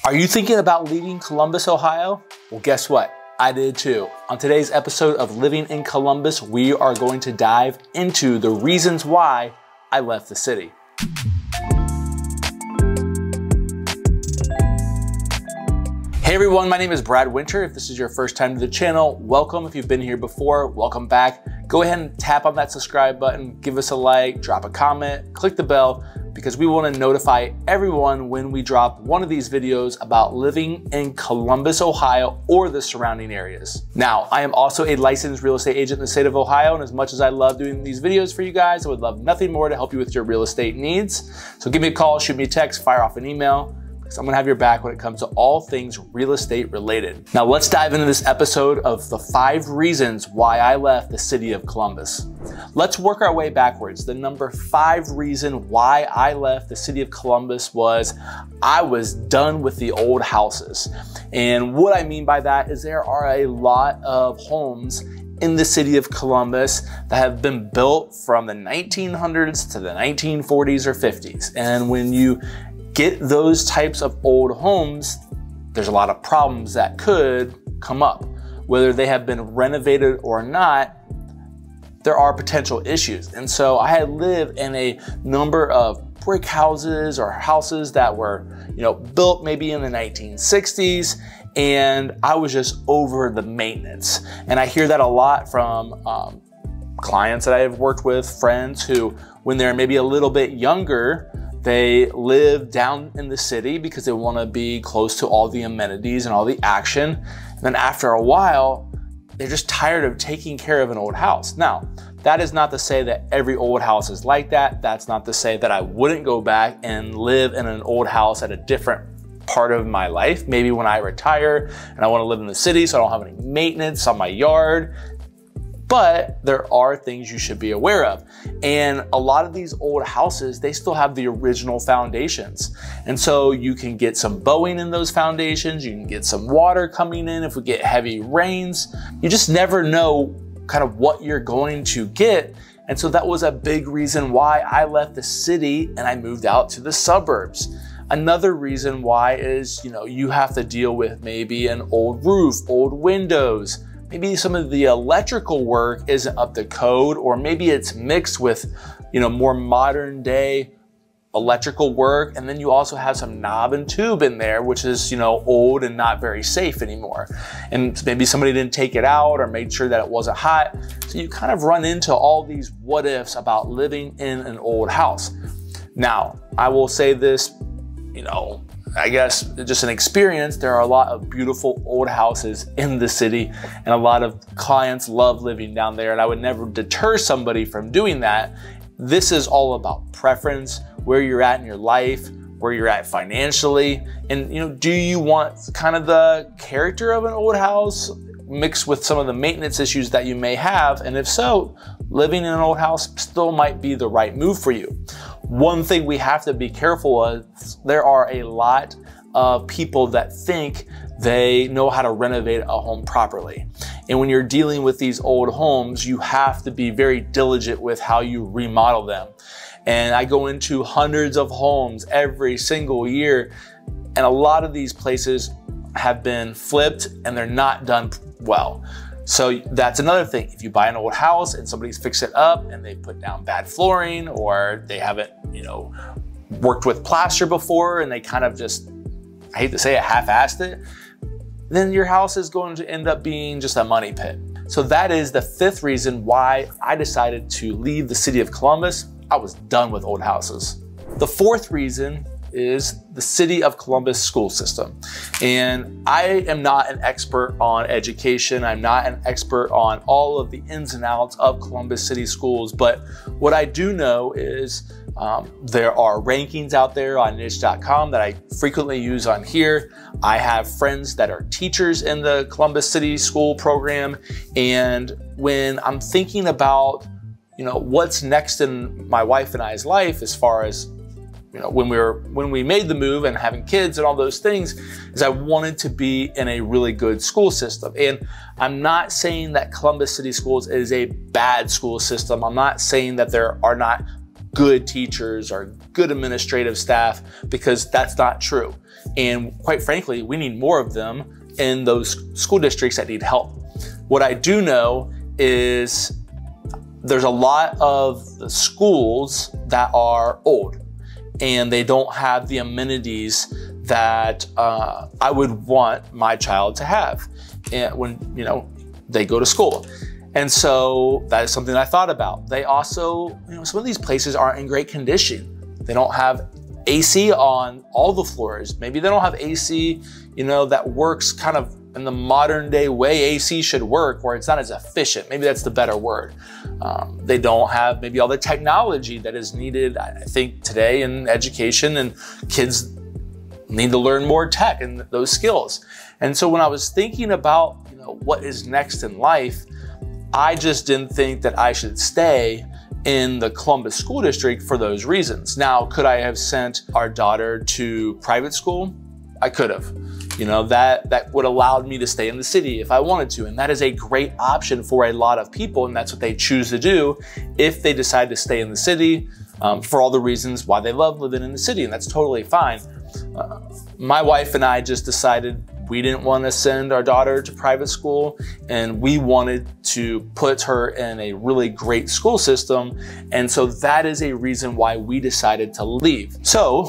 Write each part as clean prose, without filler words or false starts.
Are you thinking about leaving Columbus, Ohio? Well, guess what? I did too. On today's episode of Living in Columbus, we are going to dive into the reasons why I left the city. Hey everyone, my name is Brad Winter. If this is your first time to the channel, welcome. If you've been here before, welcome back. Go ahead and tap on that subscribe button, give us a like, drop a comment, click the bell, because we want to notify everyone when we drop one of these videos about living in Columbus, Ohio, or the surrounding areas. Now, I am also a licensed real estate agent in the state of Ohio, and as much as I love doing these videos for you guys, I would love nothing more to help you with your real estate needs. So give me a call, shoot me a text, fire off an email, because I'm gonna have your back when it comes to all things real estate related. Now let's dive into this episode of the 5 reasons why I left the city of Columbus. Let's work our way backwards. The number 5 reason why I left the city of Columbus was I was done with the old houses. And what I mean by that is there are a lot of homes in the city of Columbus that have been built from the 1900s to the 1940s or 50s. And when you get those types of old homes, there's a lot of problems that could come up. Whether they have been renovated or not, there are potential issues. And so I had lived in a number of brick houses or houses that were, built maybe in the 1960s, and I was just over the maintenance. And I hear that a lot from clients that I have worked with, friends who, when they're maybe a little bit younger, they live down in the city because they want to be close to all the amenities and all the action. And then after a while, they're just tired of taking care of an old house. Now, that is not to say that every old house is like that. That's not to say that I wouldn't go back and live in an old house at a different part of my life. Maybe when I retire and I want to live in the city so I don't have any maintenance on my yard. But there are things you should be aware of. And a lot of these old houses, they still have the original foundations. And so you can get some bowing in those foundations, you can get some water coming in if we get heavy rains. You just never know kind of what you're going to get. And so that was a big reason why I left the city and I moved out to the suburbs. Another reason why is, you have to deal with maybe an old roof, old windows. Maybe some of the electrical work isn't up to code, or maybe it's mixed with, more modern day electrical work. And then you also have some knob and tube in there, which is, old and not very safe anymore. And maybe somebody didn't take it out or made sure that it wasn't hot. So you kind of run into all these what ifs about living in an old house. Now, I will say this, I guess just an experience, there are a lot of beautiful old houses in the city and a lot of clients love living down there, and I would never deter somebody from doing that. This is all about preference, where you're at in your life, where you're at financially, and do you want kind of the character of an old house mixed with some of the maintenance issues that you may have? And if so, living in an old house still might be the right move for you. One thing we have to be careful of, there are a lot of people that think they know how to renovate a home properly. And when you're dealing with these old homes, you have to be very diligent with how you remodel them. And I go into hundreds of homes every single year, and a lot of these places have been flipped and they're not done well. So that's another thing. If you buy an old house and somebody's fixed it up and they put down bad flooring, or they haven't, worked with plaster before and they kind of just, I hate to say it, half-assed it, then your house is going to end up being just a money pit. So that is the 5th reason why I decided to leave the city of Columbus. I was done with old houses. The 4th reason is the city of Columbus school system. And I am not an expert on education. I'm not an expert on all of the ins and outs of Columbus City schools, but what I do know is there are rankings out there on niche.com that I frequently use on here. I have friends that are teachers in the Columbus City school program. And when I'm thinking about, what's next in my wife and I's life, as far as when we made the move and having kids and all those things, is I wanted to be in a really good school system. And I'm not saying that Columbus City Schools is a bad school system. I'm not saying that there are not good teachers or good administrative staff, because that's not true. And quite frankly, we need more of them in those school districts that need help. What I do know is there's a lot of the schools that are old and they don't have the amenities that I would want my child to have when they go to school. And so that is something I thought about. They also, some of these places aren't in great condition. They don't have AC on all the floors. Maybe they don't have AC, that works kind of in the modern day way AC should work, where it's not as efficient. Maybe that's the better word. They don't have maybe all the technology that is needed, I think, today in education, and kids need to learn more tech and those skills. And so when I was thinking about, what is next in life, I just didn't think that I should stay in the Columbus School District for those reasons. Now, could I have sent our daughter to private school? I could have. That would allow me to stay in the city if I wanted to. And that is a great option for a lot of people. And that's what they choose to do if they decide to stay in the city for all the reasons why they love living in the city. And that's totally fine. My wife and I just decided we didn't want to send our daughter to private school, and we wanted to put her in a really great school system. And so that is a reason why we decided to leave. So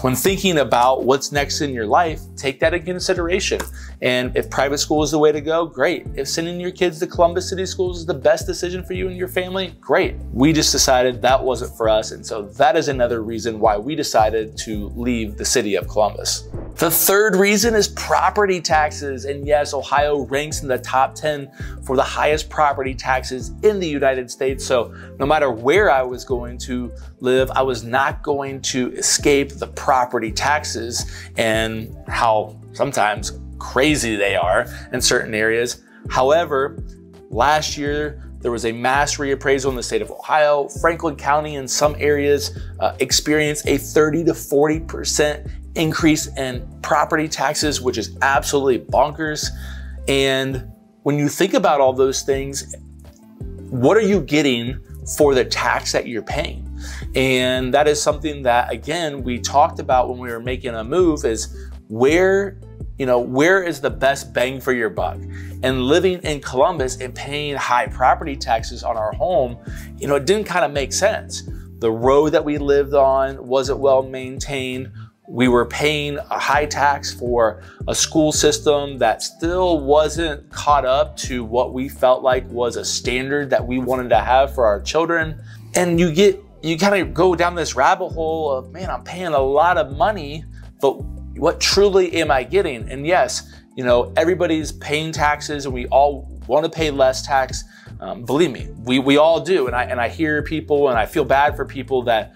when thinking about what's next in your life, take that into consideration. And if private school is the way to go, great. If sending your kids to Columbus City Schools is the best decision for you and your family, great. We just decided that wasn't for us. And so that is another reason why we decided to leave the city of Columbus. The third reason is property taxes. And yes, Ohio ranks in the top 10 for the highest property taxes in the United States. So no matter where I was going to live, I was not going to escape the property taxes and how sometimes crazy they are in certain areas. However, last year, there was a mass reappraisal in the state of Ohio. Franklin County in some areas experienced a 30 to 40% increase in property taxes, which is absolutely bonkers. And when you think about all those things, what are you getting for the tax that you're paying? And that is something that, again, we talked about when we were making a move, is where is the best bang for your buck? And living in Columbus and paying high property taxes on our home, it didn't kind of make sense. The road that we lived on wasn't well maintained. We were paying a high tax for a school system that still wasn't caught up to what we felt like was a standard that we wanted to have for our children. And you kind of go down this rabbit hole of, man, I'm paying a lot of money, but what truly am I getting? And yes, everybody's paying taxes and we all want to pay less tax. Believe me, we all do. And I hear people, and I feel bad for people that,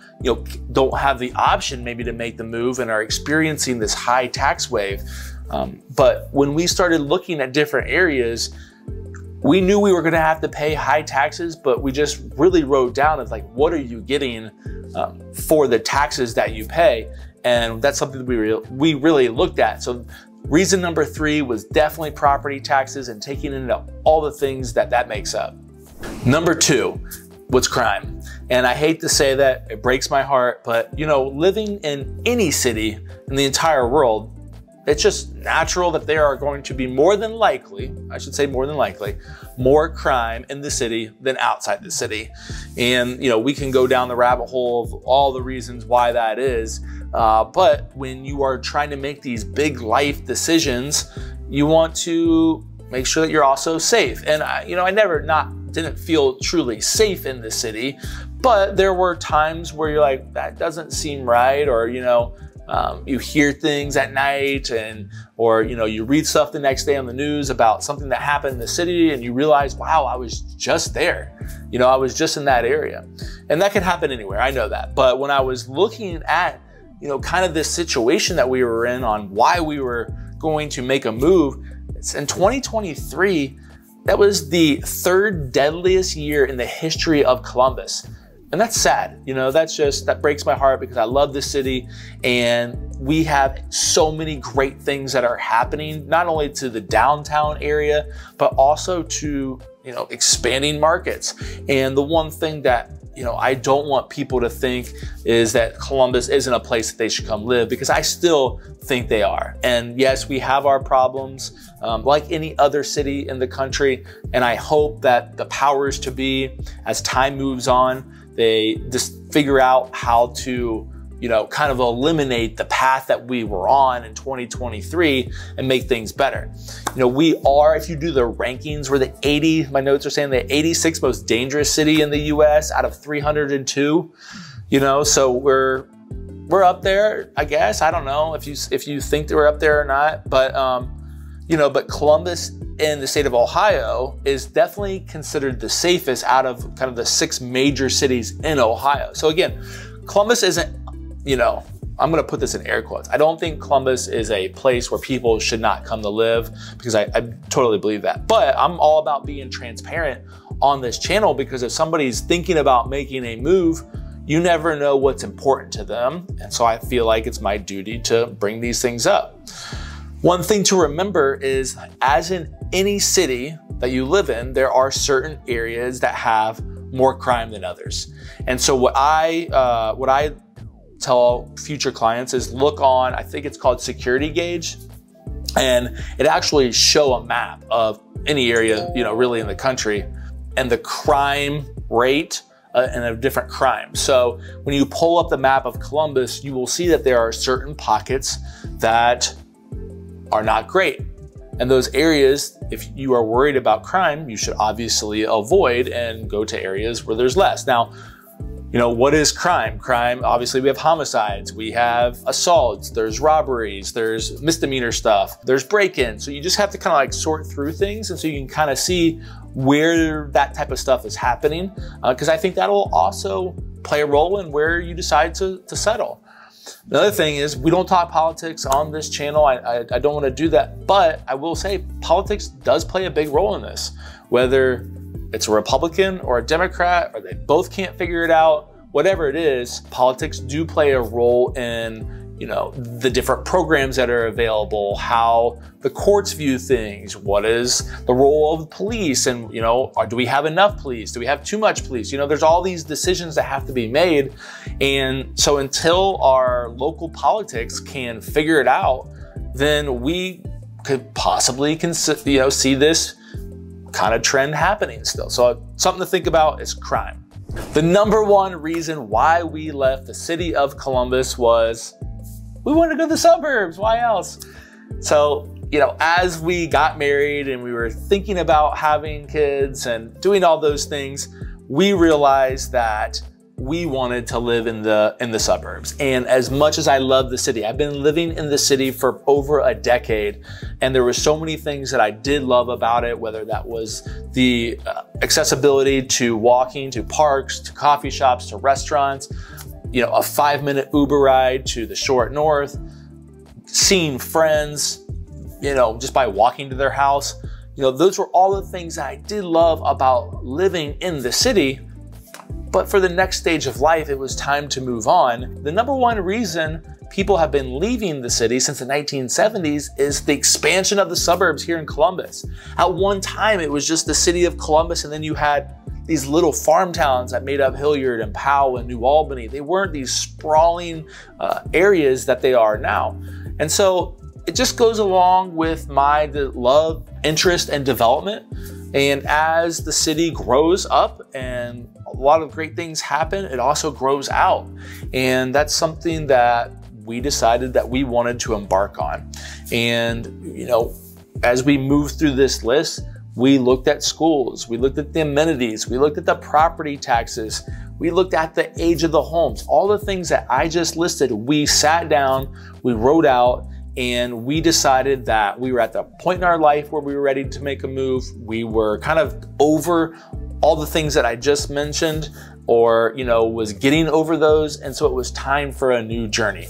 don't have the option maybe to make the move and are experiencing this high tax wave. But when we started looking at different areas, we knew we were going to have to pay high taxes, but we just really wrote down of like, what are you getting for the taxes that you pay? And that's something that we really looked at. So reason number 3 was definitely property taxes and taking into all the things that makes up. Number 2 was crime. And I hate to say that, it breaks my heart, but living in any city in the entire world, it's just natural that there are going to be more than likely more crime in the city than outside the city. And we can go down the rabbit hole of all the reasons why that is. But when you are trying to make these big life decisions, you want to make sure that you're also safe. And I didn't feel truly safe in the city, but there were times where you're like, that doesn't seem right, or you hear things at night, or you read stuff the next day on the news about something that happened in the city, and you realize, wow, I was just there. I was just in that area. And that can happen anywhere, I know that. But when I was looking at kind of this situation that we were in on why we were going to make a move, in 2023, that was the 3rd deadliest year in the history of Columbus. And that's sad. That breaks my heart, because I love this city and we have so many great things that are happening, not only to the downtown area, but also to, expanding markets. And the one thing that I don't want people to think is that Columbus isn't a place that they should come live, because I still think they are. And yes, we have our problems like any other city in the country. And I hope that the powers to be, as time moves on, they just figure out how to kind of eliminate the path that we were on in 2023 and make things better. We are, if you do the rankings, we're my notes are saying the 86th most dangerous city in the US out of 302, so we're up there, I guess. I don't know if you think that we're up there or not, but, but Columbus in the state of Ohio is definitely considered the safest out of kind of the 6 major cities in Ohio. So again, Columbus isn't, I'm going to put this in air quotes. I don't think Columbus is a place where people should not come to live, because I totally believe that. But I'm all about being transparent on this channel, because if somebody's thinking about making a move, you never know what's important to them. And so I feel like it's my duty to bring these things up. One thing to remember is, as in any city that you live in, there are certain areas that have more crime than others. And so what I tell future clients is look on, I think it's called Security Gauge, and it actually show a map of any area, really in the country, and the crime rate and of different crimes. So when you pull up the map of Columbus, you will see that there are certain pockets that are not great. And those areas, if you are worried about crime, you should obviously avoid and go to areas where there's less. Now, what is crime? Crime, obviously we have homicides, we have assaults, there's robberies, there's misdemeanor stuff, there's break-ins. So you just have to kind of like sort through things, and so you can kind of see where that type of stuff is happening, because I think that'll also play a role in where you decide to settle. Another thing is, we don't talk politics on this channel. I don't want to do that, but I will say politics does play a big role in this. Whether it's a Republican or a Democrat, or they both can't figure it out, whatever it is, politics do play a role in the different programs that are available, how the courts view things, what is the role of the police, and do we have enough police? Do we have too much police? There's all these decisions that have to be made. And so until our local politics can figure it out, then we could possibly see this kind of trend happening still. So something to think about is crime. The number one reason why we left the city of Columbus was we wanted to go to the suburbs. Why else? So, as we got married and we were thinking about having kids and doing all those things, we realized that we wanted to live in the suburbs. And as much as I love the city, I've been living in the city for over a decade, and there were so many things that I did love about it, whether that was the accessibility to walking, to parks, to coffee shops, to restaurants, a 5-minute Uber ride to the short north, seeing friends, just by walking to their house. Those were all the things that I did love about living in the city. But for the next stage of life, it was time to move on. The number one reason people have been leaving the city since the 1970s is the expansion of the suburbs here in Columbus. At one time, it was just the city of Columbus, and then you had these little farm towns that made up Hilliard and Powell and New Albany. They weren't these sprawling areas that they are now. And so it just goes along with my love, interest, and development. And as the city grows up and a lot of great things happen, it also grows out. And that's something that we decided that we wanted to embark on. And, as we moved through this list, we looked at schools, we looked at the amenities, we looked at the property taxes, we looked at the age of the homes, all the things that I just listed. We sat down, we wrote out, and we decided that we were at the point in our life where we were ready to make a move. We were kind of over all the things that I just mentioned, or, was getting over those. And so it was time for a new journey.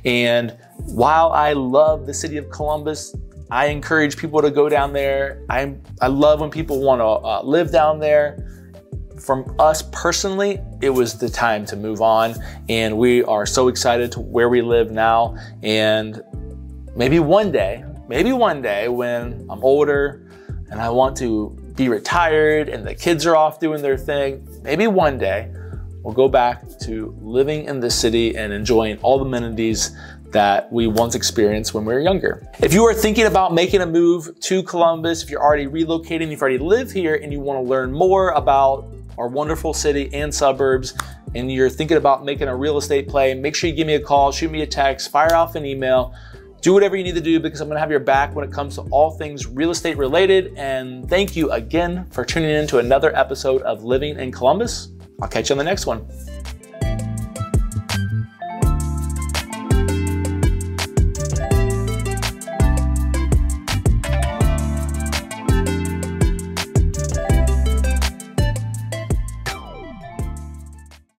And while I love the city of Columbus, I encourage people to go down there. I love when people want to live down there. From us personally, it was the time to move on, and we are so excited to where we live now. And maybe one day when I'm older and I want to be retired and the kids are off doing their thing, maybe one day we'll go back to living in the city and enjoying all the amenities that we once experienced when we were younger. If you are thinking about making a move to Columbus, if you're already relocating, you've already lived here and you want to learn more about our wonderful city and suburbs, and you're thinking about making a real estate play, make sure you give me a call, shoot me a text, fire off an email, do whatever you need to do, because I'm gonna have your back when it comes to all things real estate related. And thank you again for tuning in to another episode of Living in Columbus. I'll catch you on the next one.